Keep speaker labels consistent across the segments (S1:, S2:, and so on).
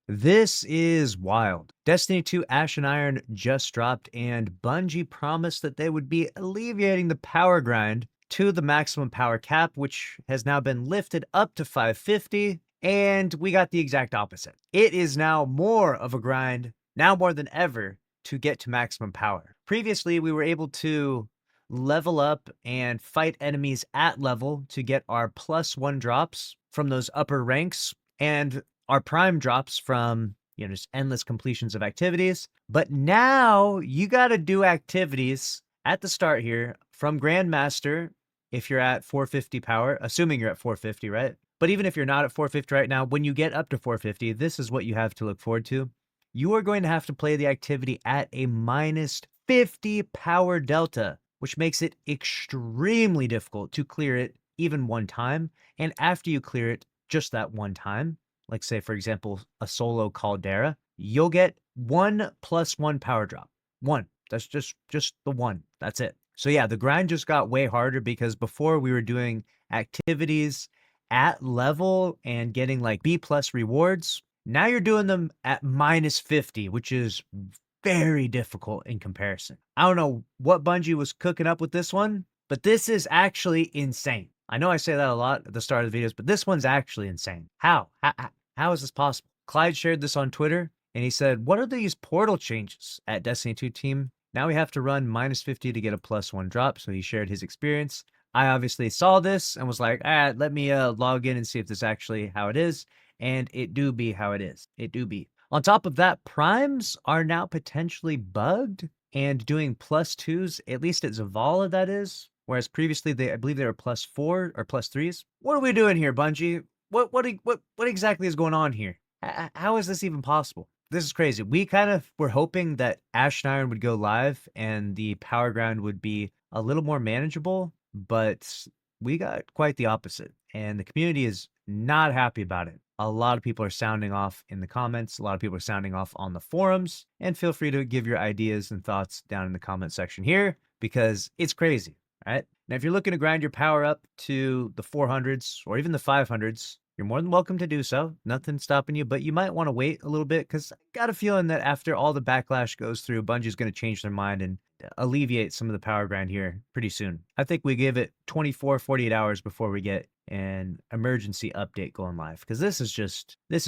S1: This is wild. Destiny 2 Ash and Iron just dropped, and Bungie promised that they would be alleviating the power grind to the maximum power cap, which has now been lifted up to 550, and we got the exact opposite. It is now more of a grind, now more than ever, to get to maximum power. Previously, we were able to level up and fight enemies at level to get our +1 drops from those upper ranks, and our prime drops from, just endless completions of activities. But now you got to do activities at the start here from Grandmaster if you're at 450 power, assuming you're at 450, right? But even if you're not at 450 right now, when you get up to 450, this is what you have to look forward to. You are going to have to play the activity at a -50 power delta, which makes it extremely difficult to clear it even one time. And after you clear it just that one time, like say, for example, a solo Caldera, you'll get 1+1 power drop. One. That's just the one. That's it. So yeah, the grind just got way harder because before we were doing activities at level and getting like B+ rewards. Now you're doing them at -50, which is very difficult in comparison. I don't know what Bungie was cooking up with this one, but this is actually insane. I know I say that a lot at the start of the videos, but this one's actually insane. How? How is this possible? Clyde shared this on Twitter, and he said, "What are these portal changes at Destiny 2 team? Now we have to run -50 to get a +1 drop." So he shared his experience. I obviously saw this and was like, let me log in and see if this is actually how it is. And it do be how it is. It do be. On top of that, primes are now potentially bugged and doing +2s, at least at Zavala, that is. Whereas previously, I believe they were +4 or +3s. What are we doing here, Bungie? What exactly is going on here? How is this even possible? This is crazy. We kind of were hoping that Ash and Iron would go live and the power ground would be a little more manageable, but we got quite the opposite. And the community is not happy about it. A lot of people are sounding off in the comments. A lot of people are sounding off on the forums. And feel free to give your ideas and thoughts down in the comment section here because it's crazy, right? Now, if you're looking to grind your power up to the 400s or even the 500s, you're more than welcome to do so. Nothing's stopping you, but you might want to wait a little bit because I got a feeling that after all the backlash goes through, Bungie's going to change their mind and alleviate some of the power grind here pretty soon. I think we give it 24, 48 hours before we get an emergency update going live because this is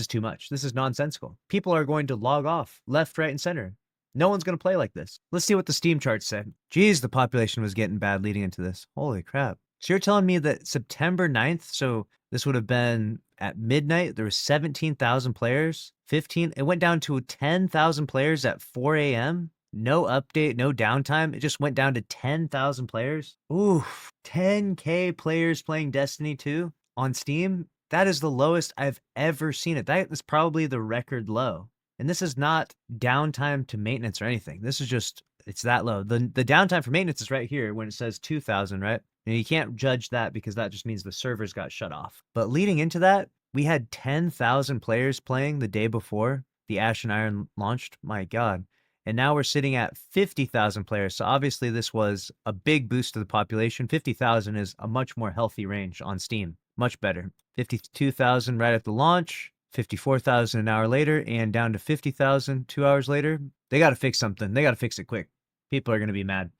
S1: too much. This is nonsensical. People are going to log off left, right, and center. No one's going to play like this. Let's see what the Steam charts said. Geez, the population was getting bad leading into this. Holy crap. So you're telling me that September 9th, so this would have been at midnight, there was 17,000 players, it went down to 10,000 players at 4 a.m.? No update, no downtime. It just went down to 10,000 players. Oof, 10K players playing Destiny 2 on Steam. That is the lowest I've ever seen it. That is probably the record low. And this is not downtime to maintenance or anything. This is just, it's that low. The downtime for maintenance is right here when it says 2,000, right? And you can't judge that because that just means the servers got shut off. But leading into that, we had 10,000 players playing the day before the Ash and Iron launched. My God. And now we're sitting at 50,000 players. So obviously this was a big boost to the population. 50,000 is a much more healthy range on Steam. Much better. 52,000 right at the launch, 54,000 an hour later, and down to 50,000 2 hours later. They got to fix something. They got to fix it quick. People are going to be mad.